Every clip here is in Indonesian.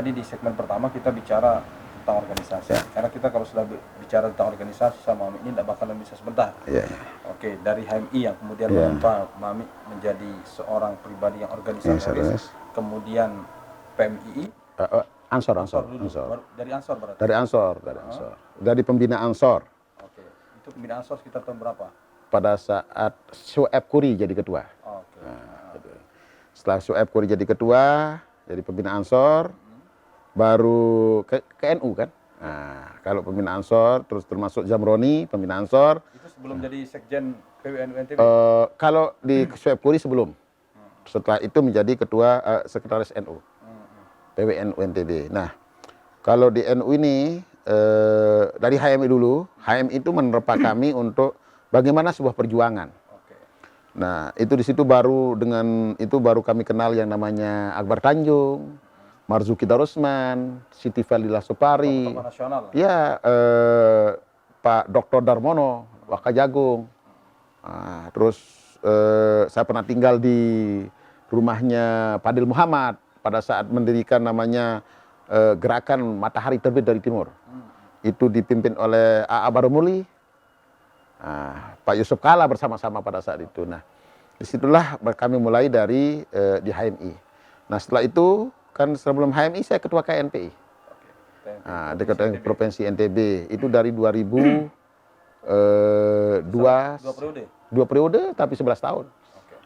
tadi di segmen pertama kita bicara tentang organisasi. Ya. Karena kita kalau sudah bicara tentang organisasi sama Mami ini tidak bakalan bisa sebentar. Ya. Oke, dari HMI yang kemudian Ya. menimpa Mami menjadi seorang pribadi yang organisatoris, kemudian PMII, Ansor. Baru dari Ansor berarti. Dari Ansor. Dari pembina Ansor. Oke, itu pembina Ansor sekitar tahun berapa? Pada saat Shoaib Kuri jadi ketua. Oke. Setelah Shoaib Kuri jadi ketua, jadi pembina Ansor, baru ke NU kan. Nah, kalau pembina Ansor, terus termasuk Zamroni, pembina Ansor. Itu sebelum jadi sekjen PWNU NTB? Kalau di Shoaib Kuri sebelum. Setelah itu menjadi ketua sekretaris NU. PWNU NTB. Nah, kalau di NU ini, dari HMI dulu, HMI itu menerpa kami untuk bagaimana sebuah perjuangan. Nah, itu di situ baru kami kenal yang namanya Akbar Tanjung, Marzuki Darusman, Siti Fadila Supari, ya, Pak Dr. Darmono, Wakajagung. Nah, terus saya pernah tinggal di rumahnya Fadil Muhammad pada saat mendirikan namanya Gerakan Matahari Terbit dari Timur. Itu dipimpin oleh A.A. Barumuli, Pak Yusuf Kala bersama-sama pada saat itu. Nah, disitulah kami mulai dari di HMI. Nah, setelah itu kan sebelum HMI saya ketua KNPI. Di Ketua Provinsi NTB itu dari 2002 dua periode tapi 11 tahun.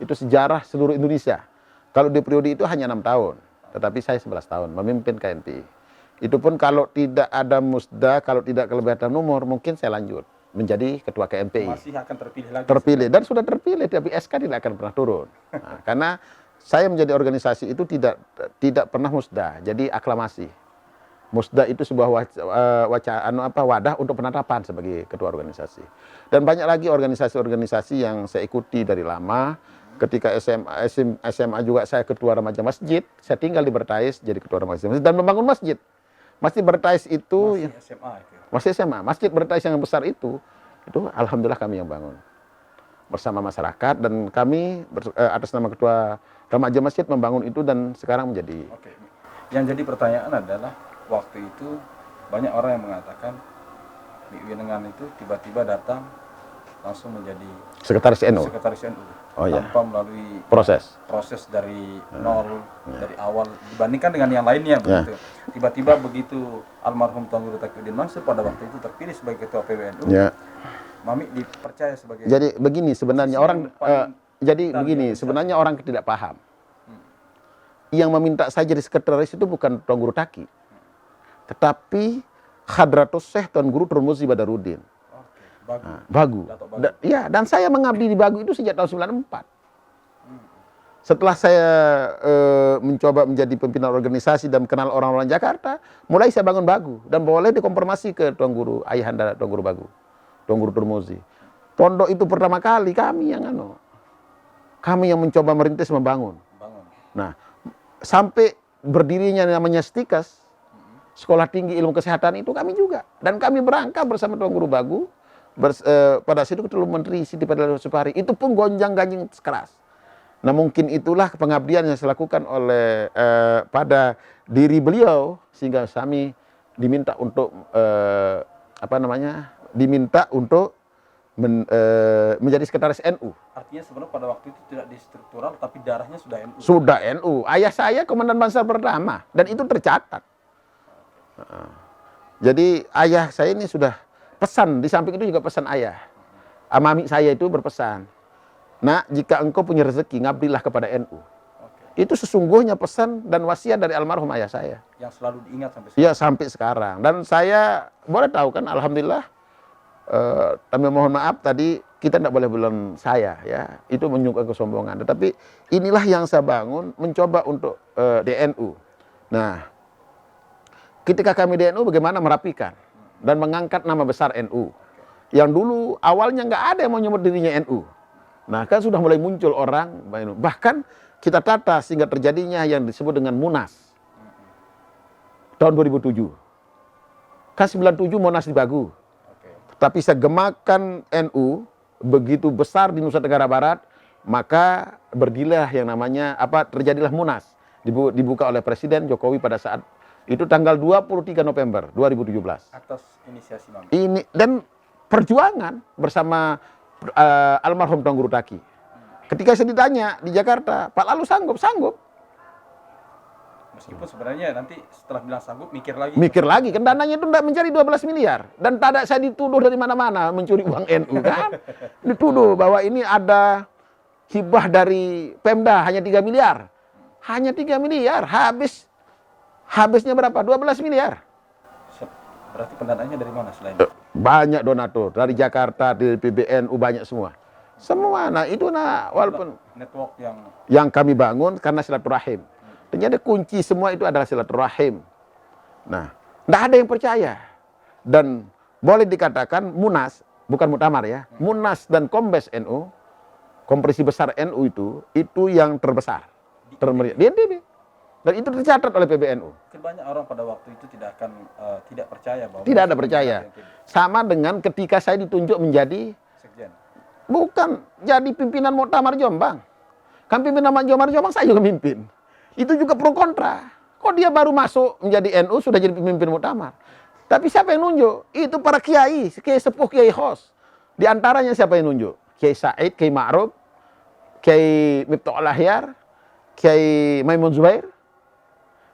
Itu sejarah seluruh Indonesia. Kalau di periode itu hanya 6 tahun, tetapi saya 11 tahun memimpin KNPI. Itu pun kalau tidak ada musda, kalau tidak kelebihan umur, mungkin saya lanjut menjadi ketua KNPI. Masih akan terpilih lagi. Terpilih dan sudah terpilih, tapi SK tidak akan pernah turun. Nah, karena saya menjadi organisasi itu tidak pernah musda, jadi aklamasi. Musda itu sebuah wadah untuk penetapan sebagai ketua organisasi. Dan banyak lagi organisasi-organisasi yang saya ikuti dari lama. Ketika SMA juga saya ketua remaja masjid, saya tinggal di Bertais jadi ketua remaja masjid dan membangun masjid. Masjid Bertais itu masih SMA itu. Masih SMA. Masjid Bertais yang besar itu alhamdulillah kami yang bangun bersama masyarakat, dan kami atas nama ketua remaja masjid membangun itu dan sekarang menjadi. Oke. Yang jadi pertanyaan adalah waktu itu banyak orang yang mengatakan Wiwenengan itu tiba-tiba datang langsung menjadi sekretaris NU. Tanpa melalui proses dari nol, dari awal dibandingkan dengan yang lainnya begitu. Tiba-tiba begitu almarhum Tuan Guru Taqiyuddin Mansur pada waktu itu terpilih sebagai ketua PWNU. Mami dipercaya sebagai. Jadi begini sebenarnya orang tidak paham. Yang meminta saya jadi sekretaris itu bukan Tuan Guru Taqi, tetapi Hadratus Syekh Tuan Guru Turmuzi Badarudin. Bagu. Ya, dan saya mengabdi di Bagu itu sejak tahun 94. Setelah saya mencoba menjadi pimpinan organisasi dan kenal orang-orang Jakarta, mulai saya bangun Bagu dan boleh dikonfirmasi ke Tuan Guru Ayahanda Tuan Guru Bagu, Tuan Guru Turmuzi. Pondok itu pertama kali kami yang mencoba merintis membangun. Nah, sampai berdirinya namanya Stikas, Sekolah Tinggi Ilmu Kesehatan itu kami juga, dan kami berangkat bersama Tuan Guru Bagu. Pada situ ketemu Menteri Siti Fadila Supari, itu pun gonjang-ganjing keras. Nah, mungkin itulah pengabdian yang dilakukan oleh pada diri beliau sehingga kami diminta untuk menjadi sekretaris NU. Artinya sebenarnya pada waktu itu tidak distruktural tapi darahnya sudah NU. Sudah NU. Ayah saya komandan Banser pertama dan itu tercatat. Jadi ayah saya ini sudah pesan, di samping itu juga pesan ayah. Mami saya itu berpesan, "Nak, jika engkau punya rezeki, ngabdilah kepada NU." Itu sesungguhnya pesan dan wasiat dari almarhum ayah saya. Yang selalu diingat sampai sekarang. Ya, sampai sekarang. Dan saya boleh tahu kan, alhamdulillah, tapi mohon maaf tadi kita tidak boleh bilang saya, ya, itu menunjukkan kesombongan. Tetapi inilah yang saya bangun, mencoba untuk DNU. Nah, ketika kami DNU bagaimana merapikan dan mengangkat nama besar NU. Yang dulu awalnya nggak ada yang mau nyebut dirinya NU. Nah, kan sudah mulai muncul orang, bahkan kita tata sehingga terjadinya yang disebut dengan Munas. Tahun 2007. Kan 97 Monas di Bagu. Tapi saya gemakan NU begitu besar di Nusa Tenggara Barat, maka berdirilah yang namanya terjadilah Munas. Dibuka oleh Presiden Jokowi pada saat Itu tanggal 23 November 2017. Atas inisiasi Mami. Ini dan perjuangan bersama almarhum Tuan Guru Taki. Ketika saya ditanya di Jakarta, Pak Lalu sanggup? Sanggup. Meskipun sebenarnya nanti setelah bilang sanggup mikir lagi. Mikir lagi, kan dananya itu tidak mencari 12 miliar. Dan tak ada saya dituduh dari mana-mana mencuri uang NU kan. Dituduh bahwa ini ada hibah dari Pemda hanya 3 miliar. Hanya 3 miliar, habisnya berapa? 12 miliar. Berarti pendanaannya dari mana selain Banyak donatur, dari Jakarta, dari PBNU, banyak semua. Semua, nah itu walaupun network yang kami bangun karena silaturahim. Ternyata kunci semua itu adalah silaturahim. Nah, tidak ada yang percaya. Dan boleh dikatakan Munas, bukan Muktamar ya, Munas dan Kombes NU, Kompresi Besar NU itu yang terbesar. Di NTB. Dan itu tercatat oleh PBNU. Banyak orang pada waktu itu tidak percaya bahwa tidak ada percaya. Sama dengan ketika saya ditunjuk menjadi sekjen. Bukan jadi pimpinan Muktamar Jombang. Kan pimpinan Muktamar Jombang saya juga mimpin. Itu juga pro kontra. Kok dia baru masuk menjadi NU sudah jadi pemimpin Muktamar? Tapi siapa yang nunjuk? Itu para kiai, kiai sepuh, kiai khos. Di antaranya siapa yang nunjuk? Kiai Said, Kiai Ma'ruf, Kiai Miftah Al-Ahyar, Kiai Maimun Zubair.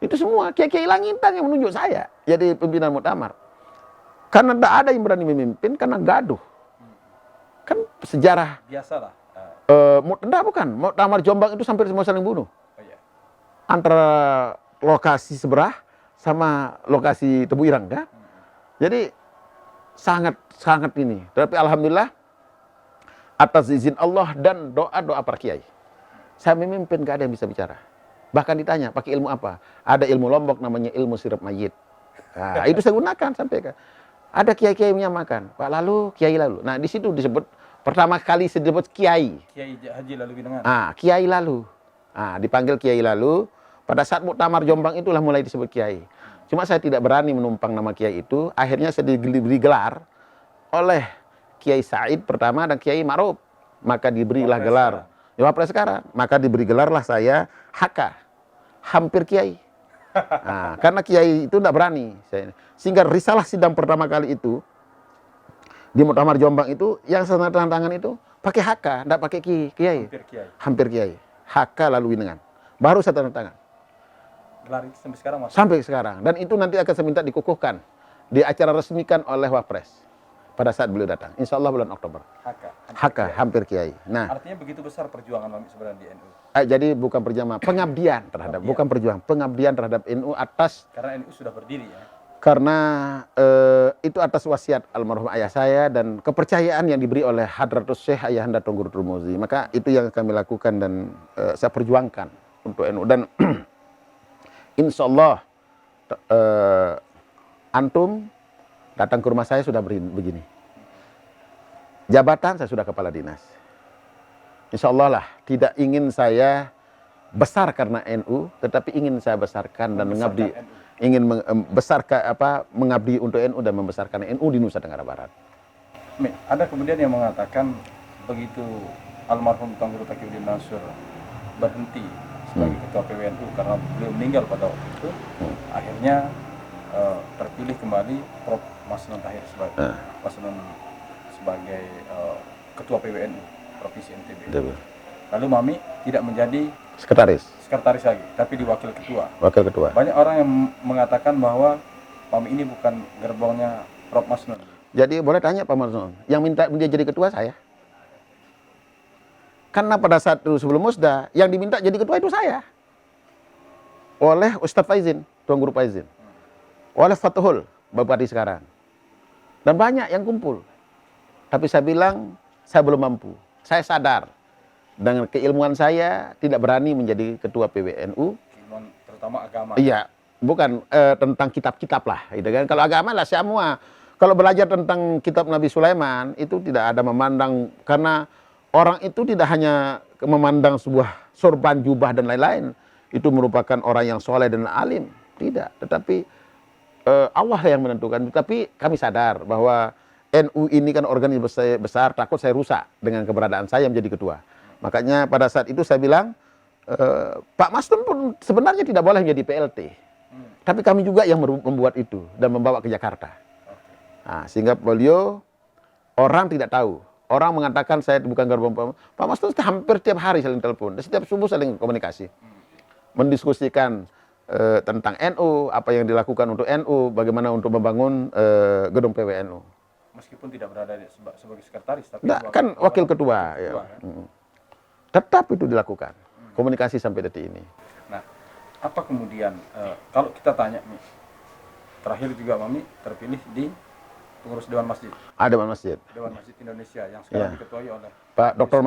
Itu semua kiai-kiai Langitan yang menunjuk saya jadi pimpinan Muktamar. Karena tidak ada yang berani memimpin karena gaduh. Kan sejarah. Biasalah. Bukan. Muktamar Jombang itu sampai semua saling bunuh. Antara lokasi seberah sama lokasi Tebu Irang kan. Jadi sangat ini. Tapi alhamdulillah atas izin Allah dan doa-doa para kiai, saya memimpin, gak ada yang bisa bicara. Bahkan ditanya pakai ilmu apa? Ada ilmu Lombok namanya ilmu sirap mayit. Nah, itu saya gunakan sampai ada kiai-kiai menyamakan. Pak Lalu, Kiai Lalu. Nah, di situ disebut pertama kali disebut kiai. Kiai Haji Lalu Binangan. Kiai Lalu. Dipanggil Kiai Lalu. Pada saat Muktamar Jombang itulah mulai disebut kiai. Cuma saya tidak berani menumpang nama kiai itu. Akhirnya saya diberi gelar oleh Kiai Said pertama dan Kiai Ma'ruf. Maka diberilah gelar. Wapres sekarang. Maka diberi gelarlah saya HK. Hampir kiai. Karena kiai itu tidak berani. Sehingga risalah sidang pertama kali itu di Muktamar Jombang itu yang saya tanda tangan itu pakai HK, tidak pakai kiai. Hampir kiai. HK Lalu Winengan. Baru saya tanda tangan. Gelar itu sampai sekarang masih? Sampai sekarang. Dan itu nanti akan saya minta dikukuhkan. Di acara resmikan oleh Wapres. Pada saat beliau datang. Insya Allah bulan Oktober. HK, hampir kiai. Nah, artinya begitu besar perjuangan Mami sebenarnya di NU? Jadi bukan perjuangan, pengabdian terhadap. Bukan perjuangan, pengabdian terhadap NU atas. Karena NU sudah berdiri ya? Karena itu atas wasiat almarhum ayah saya dan kepercayaan yang diberi oleh Hadratus Syekh Ayahanda Tuan Guru Turmuzi. Maka itu yang kami lakukan dan saya perjuangkan untuk NU. Dan insya Allah antum datang ke rumah saya sudah begini. Jabatan saya sudah kepala dinas. Insya Allah lah, tidak ingin saya besar karena NU, tetapi ingin saya besarkan dan mengabdi, ingin mengabdi untuk NU dan membesarkan NU di Nusa Tenggara Barat. Ada kemudian yang mengatakan begitu almarhum Tuan Guru Taqiyuddin Mansur berhenti sebagai ketua PWNU karena beliau meninggal pada waktu itu, akhirnya terpilih kembali Prof. Masnun Tahir sebagai ketua PWNU Provinsi NTB. Lalu Mami tidak menjadi sekretaris lagi, tapi di wakil ketua. Banyak orang yang mengatakan bahwa Mami ini bukan gerbongnya Prof. Masnun. Jadi boleh tanya Pak Masnun, yang minta dia jadi ketua saya. Karena pada saat itu sebelum Musda, yang diminta jadi ketua itu saya. Oleh Ustadz Faizin, Tuan Guru Faizin. Oleh Fathul, Bupati sekarang. Dan banyak yang kumpul. Tapi saya bilang, saya belum mampu. Saya sadar. Dengan keilmuan saya, tidak berani menjadi ketua PWNU. Keilmuan terutama agama. Iya, bukan tentang kitab-kitab lah. Gitu kan. Kalau agama lah semua. Kalau belajar tentang kitab Nabi Sulaiman, itu tidak ada memandang. Karena orang itu tidak hanya memandang sebuah sorban, jubah, dan lain-lain. Itu merupakan orang yang soleh dan alim. Tidak, tetapi Allah yang menentukan. Tapi kami sadar bahwa NU ini kan organisasi besar, takut saya rusak dengan keberadaan saya menjadi ketua. Makanya pada saat itu saya bilang, Pak Masnun pun sebenarnya tidak boleh menjadi PLT. tapi kami juga yang membuat itu dan membawa ke Jakarta. Nah, sehingga beliau orang tidak tahu. Orang mengatakan saya bukan gerbong Pak Mas itu hampir tiap hari saling telepon, setiap subuh saling komunikasi, mendiskusikan tentang NU, apa yang dilakukan untuk NU, bagaimana untuk membangun gedung PWNU. Meskipun tidak berada sebagai sekretaris, tapi Nggak, kan wakil ketua. Ya. Kan? Tetap itu dilakukan, komunikasi sampai detik ini. Nah, apa kemudian kalau kita tanya nih, terakhir juga Mami terpilih di pengurus Dewan Masjid. Dewan Masjid. Dewan Masjid Indonesia yang sekarang diketuai oleh Pak Dr.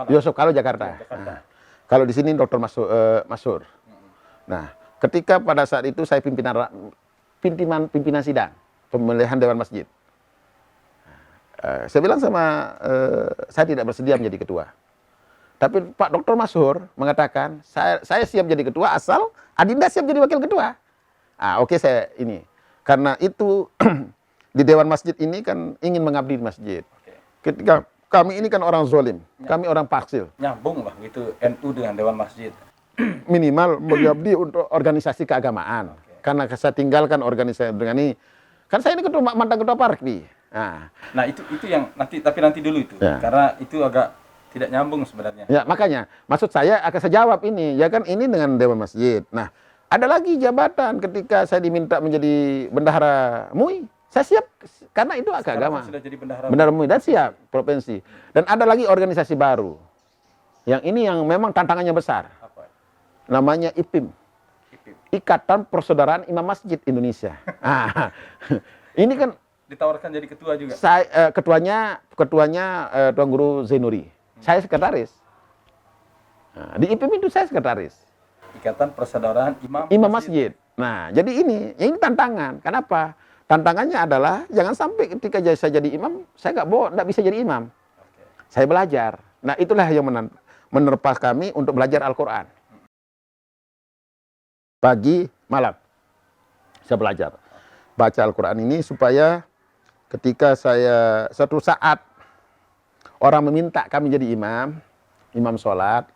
Yusuf Kala Jakarta. Jakarta. Nah, kalau di sini Dr. Masur. Nah, ketika pada saat itu saya pimpinan sidang pemilihan Dewan Masjid. Saya bilang sama saya tidak bersedia menjadi ketua. Tapi Pak Dr. Masur mengatakan saya siap jadi ketua asal Adinda siap jadi wakil ketua. Oke, saya ini. Karena itu di Dewan Masjid ini kan ingin mengabdi di masjid. Ketika kami ini kan orang zolim, kami orang paksil. Nyambung lah gitu NU dengan Dewan Masjid. Minimal mengabdi untuk organisasi keagamaan. Karena saya tinggalkan organisasi dengan ini. Kan saya ini mantan ketua Parkbi. Nah itu yang nanti dulu itu. Ya. Karena itu agak tidak nyambung sebenarnya. Ya makanya maksud saya akan saya jawab ini. Ya kan ini dengan Dewan Masjid. Nah ada lagi jabatan ketika saya diminta menjadi bendahara MUI. Saya siap, karena itu agama. Sudah jadi bendahara MUI dan siap, provinsi. Dan ada lagi organisasi baru. Yang ini yang memang tantangannya besar. Apa? Namanya IPIM. Ikatan Persaudaraan Imam Masjid Indonesia. Ini kan ditawarkan jadi ketua juga. Saya ketuanya Tuan Guru Zainuri. Saya sekretaris. Di IPIM itu saya sekretaris. Ikatan Persaudaraan Imam Masjid. Nah, jadi ini tantangan. Kenapa? Tantangannya adalah jangan sampai ketika saya jadi imam, saya nggak bisa jadi imam. Saya belajar. Nah, itulah yang menerpa kami untuk belajar Al-Quran. Pagi, malam, saya belajar. Baca Al-Quran ini supaya ketika saya suatu saat orang meminta kami jadi imam sholat,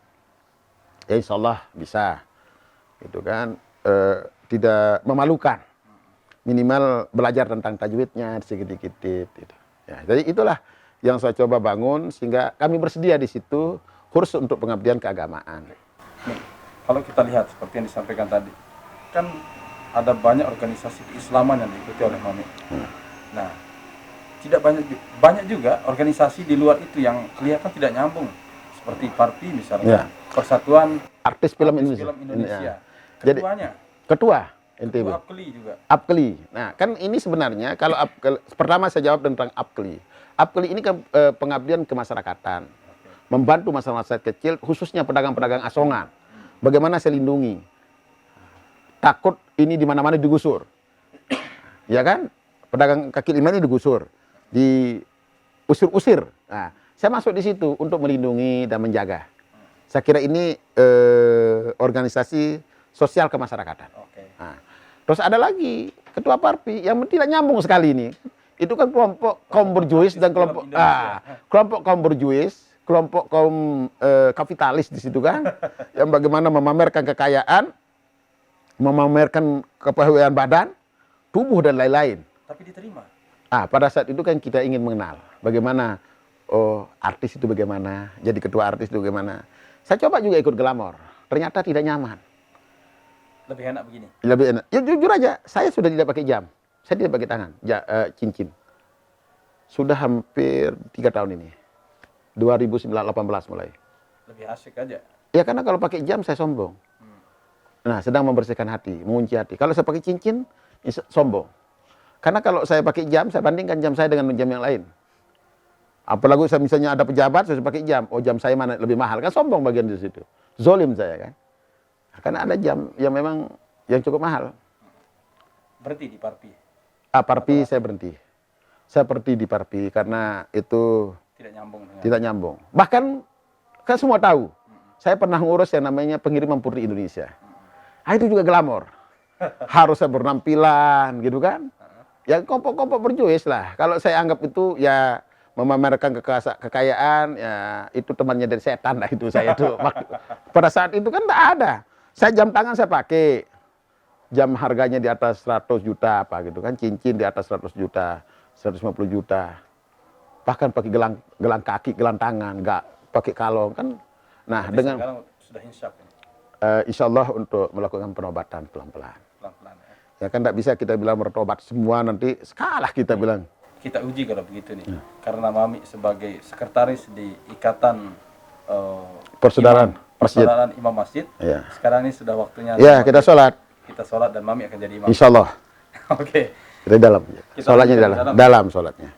ya insya Allah bisa. Gitu kan, tidak memalukan. Minimal belajar tentang tajwidnya sedikit-sedikit. Gitu. Ya, jadi itulah yang saya coba bangun sehingga kami bersedia di situ khusus untuk pengabdian keagamaan. Nih, kalau kita lihat seperti yang disampaikan tadi, kan ada banyak organisasi keislaman yang diikuti oleh Mami. Nah, tidak banyak juga organisasi di luar itu yang kelihatan tidak nyambung, seperti Parpi misalnya, Persatuan Artis Film Indonesia. Ya. Ketuanya. Ketua. NTB. APKLI juga. APKLI. Nah, kan ini sebenarnya kalau pertama saya jawab tentang APKLI. APKLI ini kan pengabdian kemasyarakatan. Membantu masyarakat kecil, khususnya pedagang-pedagang asongan. Bagaimana saya lindungi? Takut ini di mana-mana digusur. Ya kan? Pedagang kaki lima ini digusur, diusir-usir. Nah, saya masuk di situ untuk melindungi dan menjaga. Saya kira ini organisasi sosial kemasyarakatan. Nah, terus ada lagi ketua Parpi yang tidak nyambung sekali ini. Itu kan kelompok kaum berjuis dan kelompok kaum berjuis, kelompok kaum kapitalis di situ kan, yang bagaimana memamerkan kekayaan, memamerkan kepahyuan badan, tubuh dan lain-lain. Tapi diterima. Pada saat itu kan kita ingin mengenal bagaimana artis itu bagaimana, jadi ketua artis itu bagaimana. Saya coba juga ikut glamor, ternyata tidak nyaman. Lebih enak begini? Lebih enak. Ya jujur aja, saya sudah tidak pakai jam. Saya tidak pakai tangan, cincin. Sudah hampir 3 tahun ini. 2018 mulai. Lebih asik aja? Ya karena kalau pakai jam saya sombong. Nah, sedang membersihkan hati, mengunci hati. Kalau saya pakai cincin, sombong. Karena kalau saya pakai jam, saya bandingkan jam saya dengan jam yang lain. Apalagi saya misalnya ada pejabat, saya pakai jam. Oh, jam saya mana lebih mahal. Kan sombong bagian di situ. Zolim saya kan. Karena ada jam yang memang yang cukup mahal. Berhenti di Parpi? Parpi saya berhenti. Saya berhenti di Parpi karena itu tidak nyambung. Bahkan kan semua tahu. Saya pernah ngurus yang namanya pengiriman putri Indonesia. Itu juga glamor. Harus saya berpenampilan gitu kan. Ya kelompok-kelompok berjuis lah. Kalau saya anggap itu ya memamerkan kekayaan, ya itu temannya dari setan lah itu saya tuh. Pada saat itu kan tak ada. Saya jam tangan saya pakai. jam harganya di atas 100 juta apa gitu kan, cincin di atas 100 juta, 150 juta. Bahkan pakai gelang kaki, gelang tangan, nggak pakai kalung kan. Nah, Jadi dengan sekarang sudah insaf ini. insya Allah untuk melakukan penobatan pelan-pelan. Pelan-pelan ya. Ya kan nggak bisa kita bilang bertobat semua nanti sekalah kita bilang. Kita uji kalau begitu nih, karena Mami sebagai sekretaris di Ikatan Persaudaraan Masjid. Persaudaraan Imam Masjid. Ya. Sekarang ini sudah waktunya Ya, kita sholat. kita sholat dan Mami akan jadi imam. Insya Allah. Oke. Kita dalam. Kita Sholatnya di dalam sholatnya.